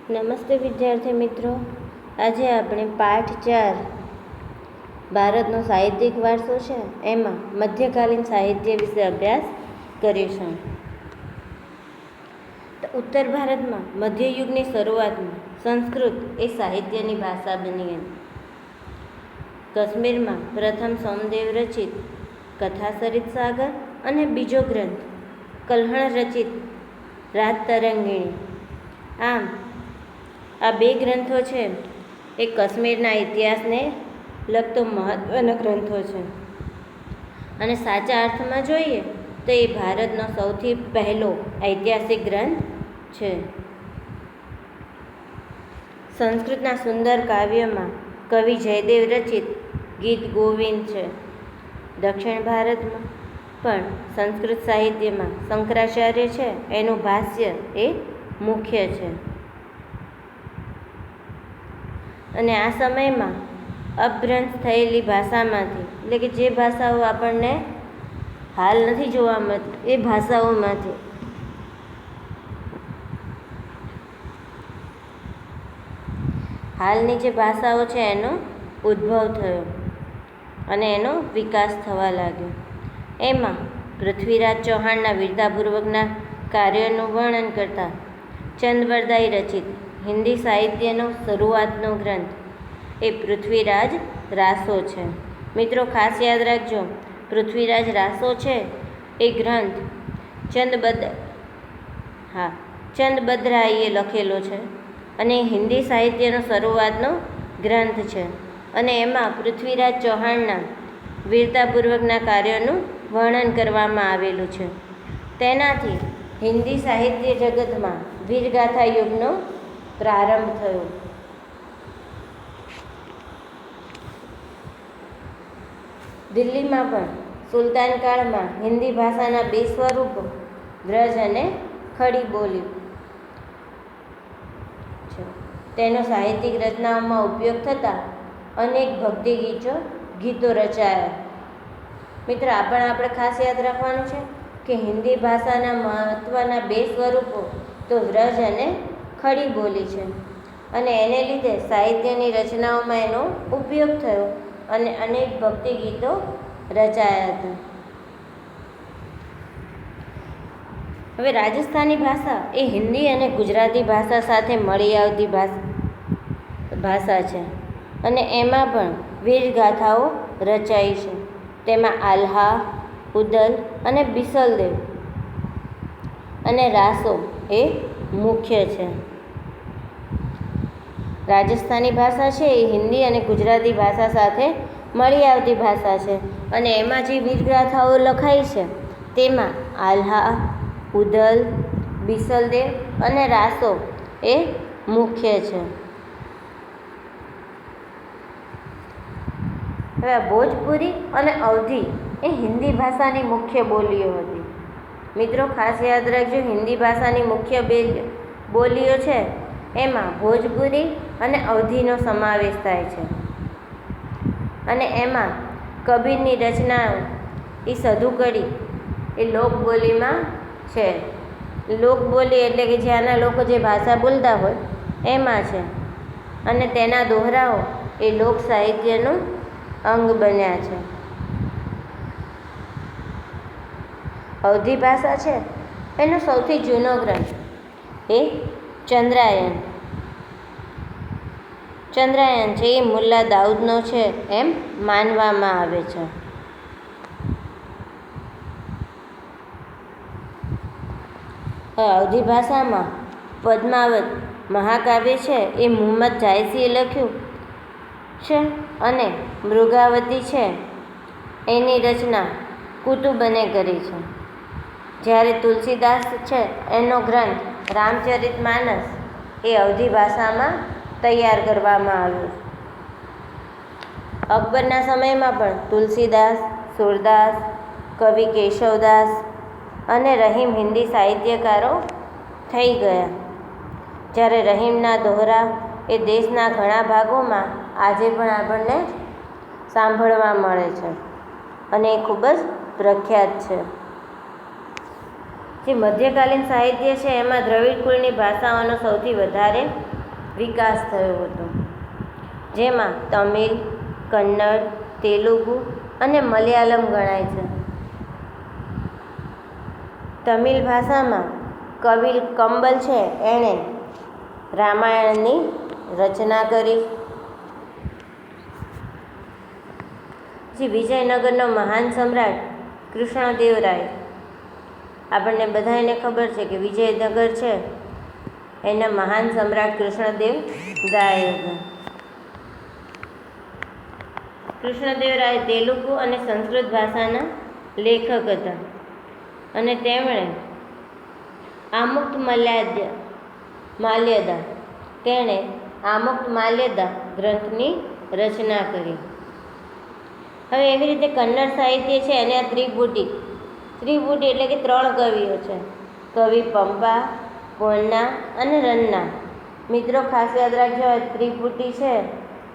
નમસ્તે વિદ્યાર્થી મિત્રો, આજે આપણે પાઠ 4 ભારતનો સાહિત્યિક વારસો છે એમાં મધ્યકાલીન સાહિત્ય વિશે અભ્યાસ કરીશું. ઉત્તર ભારતમાં મધ્યયુગની શરૂઆતમાં સંસ્કૃત એ સાહિત્યની ભાષા બની હતી. કાશ્મીરમાં પ્રથમ સોમદેવ રચિત કથાસરિત સાગર અને બીજો ગ્રંથ કલ્હણ રચિત રાતરંગિણી. આમ આ બે ગ્રંથો છે એ કાશ્મીરના ઇતિહાસને લગતો મહત્ત્વના ગ્રંથો છે અને સાચા અર્થમાં જોઈએ તો એ ભારતનો સૌથી પહેલો ઐતિહાસિક ગ્રંથ છે. સંસ્કૃતના સુંદર કાવ્યમાં કવિ જયદેવ રચિત ગીત ગોવિંદ છે. દક્ષિણ ભારતમાં પણ સંસ્કૃત સાહિત્યમાં શંકરાચાર્ય છે એનું ભાષ્ય એ મુખ્ય છે. અને આ સમયમાં અપભ્રંશ થયેલી ભાષામાંથી, એટલે કે જે ભાષાઓ આપણને હાલ નથી જોવા મળતી એ ભાષાઓમાંથી હાલની જે ભાષાઓ છે એનો ઉદ્ભવ થયો અને એનો વિકાસ થવા લાગ્યો. એમાં પૃથ્વીરાજ ચૌહાણના વીરતાપૂર્વકના કાર્યોનું વર્ણન કરતા ચંદબરદાઈ રચિત હિન્દી સાહિત્યનો શરૂઆતનો ગ્રંથ એ પૃથ્વીરાજ રાસો છે. મિત્રો ખાસ યાદ રાખજો, પૃથ્વીરાજ રાસો છે એ ગ્રંથ ચંદબદરાઈએ લખેલો છે અને હિન્દી સાહિત્યનો શરૂઆતનો ગ્રંથ છે અને એમાં પૃથ્વીરાજ ચૌહાણના વીરતાપૂર્વકના કાર્યોનું વર્ણન કરવામાં આવેલું છે. તેનાથી હિન્દી સાહિત્ય જગતમાં વીરગાથા યુગનો પ્રારંભ થયો. દિલ્હીમાં પણ સુલતાન કાળમાં હિન્દી ભાષાના બે સ્વરૂપો વ્રજ અને ખડી બોલી છે. તેનો સાહિત્યિક રચનાઓમાં ઉપયોગ થતા અનેક ભક્તિ ગીતો રચાયા. મિત્ર આપણે ખાસ યાદ રાખવાનું છે કે હિન્દી ભાષાના મહત્ત્વના બે સ્વરૂપો તો વ્રજ અને ખડી બોલી છે અને એને લીધે સાહિત્યની રચનાઓમાં એનો ઉપયોગ થયો અને અનેક ભક્તિ ગીતો રચાયા હતા. હવે રાજસ્થાની ભાષા એ હિન્દી અને ગુજરાતી ભાષા સાથે મળી આવતી ભાષા છે અને એમાં પણ વીરગાથાઓ રચાઈ છે. તેમાં આલ્હા, ઉદલ અને બિસલદેવ અને રાસો એ મુખ્ય છે. રાજસ્થાની ભાષા છે એ હિન્દી અને ગુજરાતી ભાષા સાથે મળી આવતી ભાષા છે અને એમાં જે વીરગાથાઓ લખાઈ છે તેમાં આલ્હા, ઉદલ, બિસલદેવ અને રાસો એ મુખ્ય છે. હવે ભોજપુરી અને અવધી એ હિન્દી ભાષાની મુખ્ય બોલીઓ હતી. મિત્રો ખાસ યાદ રાખજો, હિન્દી ભાષાની મુખ્ય બે બોલીઓ છે એમાં ભોજપુરી અને અવધીનો સમાવેશ થાય છે અને એમાં કબીરની રચનાઓ એ સધુકડી એ લોકબોલીમાં છે. લોકબોલી એટલે કે જ્યાંના લોકો જે ભાષા બોલતા હોય એમાં છે અને તેના દોહરાઓ એ લોક સાહિત્યનું અંગ બન્યા છે. અવધી ભાષા છે એનો સૌથી જૂનો ગ્રંથ એ ચંદ્રાયન છે. એ મુલ્લા દાઉદનો છે એમ માનવામાં આવે છે. અવધી ભાષામાં પદ્માવત મહાકાવ્ય છે એ મુહમ્મદ જાયસીએ લખ્યું છે અને મૃગાવતી છે એની રચના કુતુબને કરી છે. જ્યારે તુલસીદાસ છે એનો ગ્રંથ રામચરિતમાનસ એ અવધી ભાષામાં તૈયાર કરવામાં આવ્યો. અકબરના સમયમાં પણ તુલસીદાસ, સુરદાસ, કવિ કેશવદાસ અને રહીમ હિન્દી સાહિત્યકારો થઈ ગયા. જ્યારે રહીમના દોહરા એ દેશના ઘણા ભાગોમાં આજે પણ આપણને સાંભળવા મળે છે અને એ ખૂબ જ પ્રખ્યાત છે. જે મધ્યકાલીન સાહિત્ય છે એમાં દ્રવિડ કુળની ભાષાઓનો સૌથી વધારે વિકાસ થયો હતો, જેમાં તમિલ, કન્નડ, તેલુગુ અને મલયાલમ ગણાય છે. તમિલ ભાષામાં કવિ કંબલ છે એણે રામાયણની રચના કરી. પછી વિજયનગરનો મહાન સમ્રાટ કૃષ્ણદેવરાય, આપણને બધાને ખબર છે કે વિજયનગર છે એના મહાન સમ્રાટ કૃષ્ણદેવરાય હતા. કૃષ્ણદેવરાય તેલુગુ અને સંસ્કૃત ભાષાના લેખક હતા અને તેમણે આમુક્તમાલ્યદા ગ્રંથની રચના કરી. હવે એવી રીતે કન્નડ સાહિત્ય છે એને આ ત્રિપુટી એટલે કે 3 કવિઓ છે, કવિ પંપા, પોન્ના અને રન્ના. મિત્રો ખાસ યાદ રાખજો, આ ત્રિપુટી છે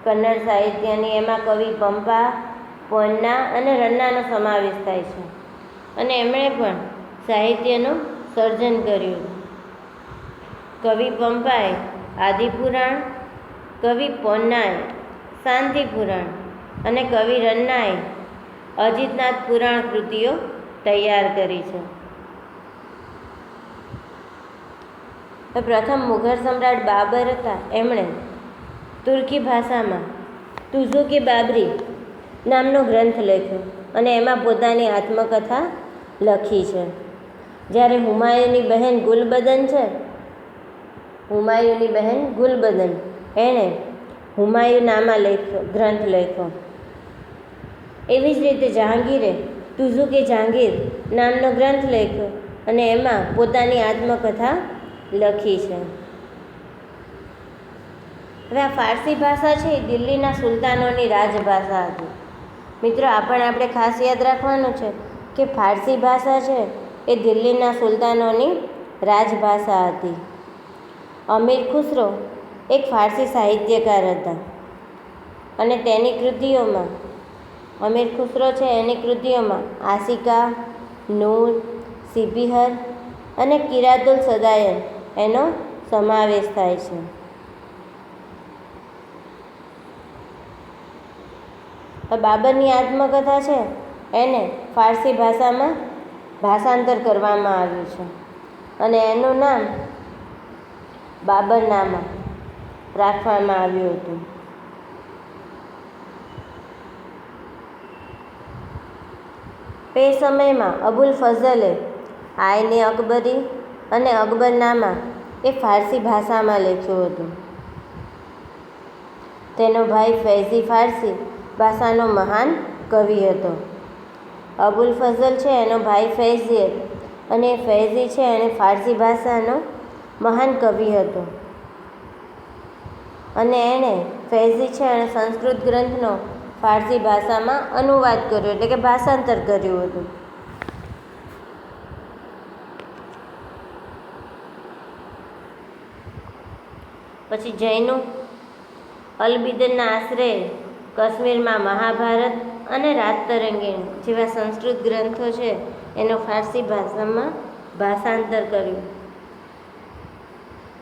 કન્નડ સાહિત્યની, એમાં કવિ પંપા, પોન્ના અને રન્નાનો સમાવેશ થાય છે અને એમણે પણ સાહિત્યનું સર્જન કર્યું. કવિ પંપાએ આદિપુરાણ, કવિ પોન્નાએ શાંતિપુરાણ અને કવિ રન્નાએ અજીતનાથ પુરાણ કૃતિઓ તૈયાર કરી છે. પ્રથમ મુઘલ સમ્રાટ બાબર હતા, એમણે તુર્કી ભાષામાં તુઝુક-એ બાબરી નામનો ગ્રંથ લખ્યો અને એમાં પોતાની આત્મકથા લખી છે. જ્યારે હુમાયુની બહેન ગુલબદન એણે હુમાયુનામા ગ્રંથ લખ્યો. એવી જ રીતે જહાંગીરે તુઝુક-એ જહાંગીર નામનો ગ્રંથ લખ્યો અને એમાં પોતાની આત્મકથા લખી છે. હવે આ ફારસી ભાષા છે એ દિલ્હીના સુલતાનોની રાજભાષા હતી. મિત્રો આપણે ખાસ યાદ રાખવાનું છે કે ફારસી ભાષા છે એ દિલ્હીના સુલતાનોની રાજભાષા હતી. અમીર ખુસરો એક ફારસી સાહિત્યકાર હતા અને તેની કૃતિઓમાં આશિકા, નૂર, સિબિહર અને કિરાતુલ સદાયર એનો સમાવેશ થાય છે. બાબરની આત્મકથા છે એને ફારસી ભાષામાં ભાષાંતર કરવામાં આવ્યું છે અને એનું નામ બાબરનામા રાખવામાં આવ્યું હતું. તે સમયમાં અબુલ ફઝલે આઈન અકબરી અને અકબરનામા એ ફારસી ભાષામાં લખ્યું હતું. તેનો ભાઈ ફૈઝી ફારસી ભાષાનો મહાન કવિ હતો. અબુલ ફઝલ છે એનો ભાઈ ફૈઝી હતો અને ફૈઝી છે એને ફારસી ભાષાનો મહાન કવિ હતો અને ફૈઝી છે એણે સંસ્કૃત ગ્રંથનો ફારસી ભાષામાં અનુવાદ કર્યો એટલે કે ભાષાંતર કર્યું હતું. પછી જૈનો અલબિદનના આશરે કાશ્મીરમાં મહાભારત અને રાતરંગીણ જેવા સંસ્કૃત ગ્રંથો છે એનો ફારસી ભાષામાં ભાષાંતર કર્યું.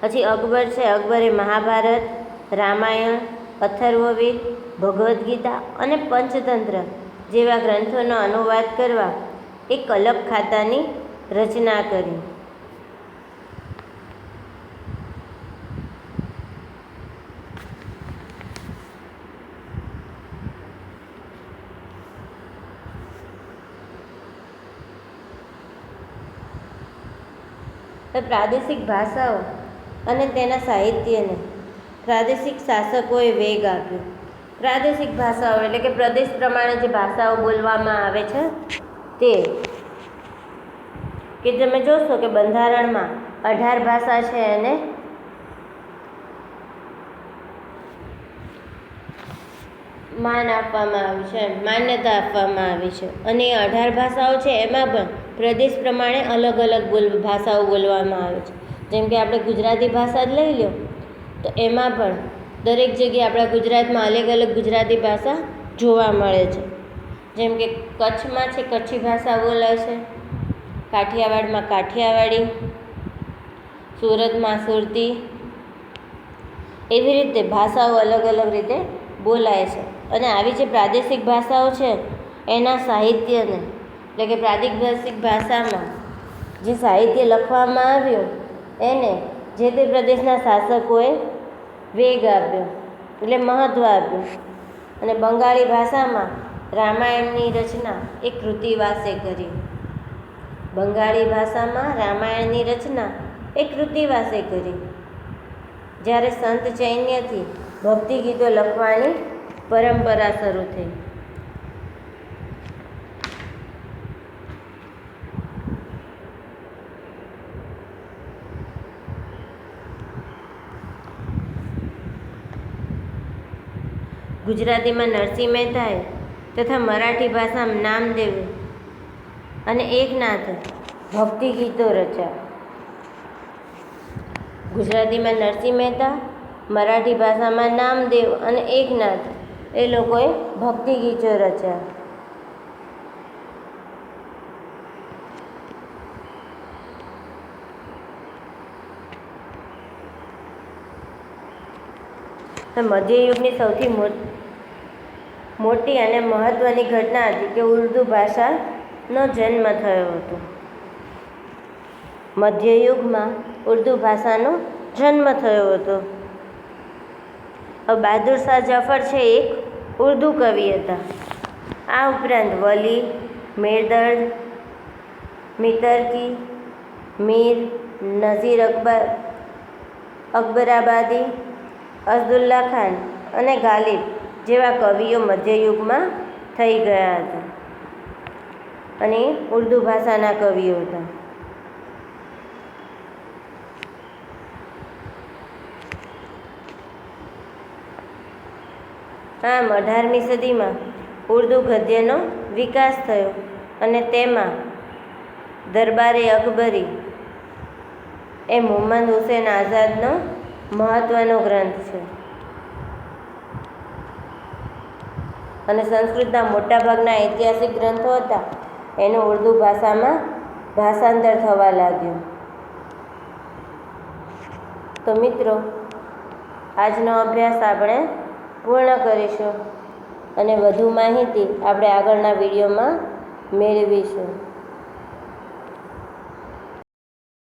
પછી અકબર છે, અકબરે મહાભારત, રામાયણ, અથર્વવેદ, ભગવદ્ ગીતા અને પંચતંત્ર જેવા ગ્રંથોનો અનુવાદ કરવા એક અલગ ખાતાની રચના કરી. પ્રાદેશિક ભાષાઓ અને તેના સાહિત્યને પ્રાદેશિક શાસકોએ વેગ આપ્યો. પ્રાદેશિક ભાષાઓ એટલે કે પ્રદેશ પ્રમાણે જે ભાષાઓ બોલવામાં આવે છે તે, કે તમે જોશો કે બંધારણમાં 18 ભાષા છે એને માન્યતા આપવામાં આવી છે અને એ 18 ભાષાઓ છે એમાં પણ પ્રદેશ પ્રમાણે અલગ અલગ ભાષાઓ બોલવામાં આવે છે. જેમ કે આપણે ગુજરાતી ભાષા જ લઈ લો તો એમાં પણ દરેક જગ્યાએ આપણા ગુજરાતમાં અલગ અલગ ગુજરાતી ભાષા જોવા મળે છે. જેમ કે કચ્છમાં છે કચ્છી ભાષા બોલાય છે, કાઠિયાવાડમાં કાઠિયાવાડી, સુરતમાં સુરતી, એવી રીતે ભાષાઓ અલગ અલગ રીતે બોલાય છે. અને આવી જે પ્રાદેશિક ભાષાઓ છે એના સાહિત્યને એટલે કે પ્રાદેશિક ભાષામાં જે સાહિત્ય લખવામાં આવ્યું એને જે તે પ્રદેશના શાસકોએ વેગ આપ્યો એટલે મહત્ત્વ આપ્યું. અને બંગાળી ભાષામાં રામાયણની રચના એ કૃતિવાસે કરી. બંગાળી ભાષામાં રામાયણની રચના એ કૃતિવાસે કરી. જ્યારે સંત ચૈન્યથી ભક્તિ ગીતો લખવાની પરંપરા શરૂ થઈ. ગુજરાતીમાં નરસિંહ મહેતાએ તથા મરાઠી ભાષામાં નામદેવે અને એકનાથે ભક્તિ ગીતો રચ્યા. ગુજરાતીમાં નરસિંહ મહેતા, મરાઠી ભાષામાં નામદેવ અને એકનાથ એ લોકોએ ભક્તિ ગીતો રચ્યા. મધ્યયુગની સૌથી મોટી અને મહત્ત્વની ઘટના હતી કે ઉર્દૂ ભાષાનો જન્મ થયો હતો. મધ્યયુગમાં ઉર્દૂ ભાષાનો જન્મ થયો હતો. બહાદુર શાહ જફર છે એક ઉર્દૂ કવિ હતા. આ ઉપરાંત વલી, મેરદર્દ, મિતરકી, મીર, નઝીર અકબરાબાદી, અસદુલ્લા ખાન અને ગાલિબ જેવા કવિઓ મધ્યયુગમાં થઈ ગયા હતા અને ઉર્દૂ ભાષાના કવિઓ હતા. આમ 18મી સદીમાં ઉર્દૂ ગદ્યનો વિકાસ થયો અને તેમાં દરબારે અકબરી એ મુહમ્મદ હુસૈન આઝાદનો મહત્ત્વનો ગ્રંથ છે. અને સંસ્કૃતના મોટાભાગના ઐતિહાસિક ગ્રંથો હતા એનું ઉર્દૂ ભાષામાં ભાષાંતર થવા લાગ્યું. તો મિત્રો, આજનો અભ્યાસ આપણે પૂર્ણ કરીશું અને વધુ માહિતી આપણે આગળના વિડીયોમાં મેળવીશું.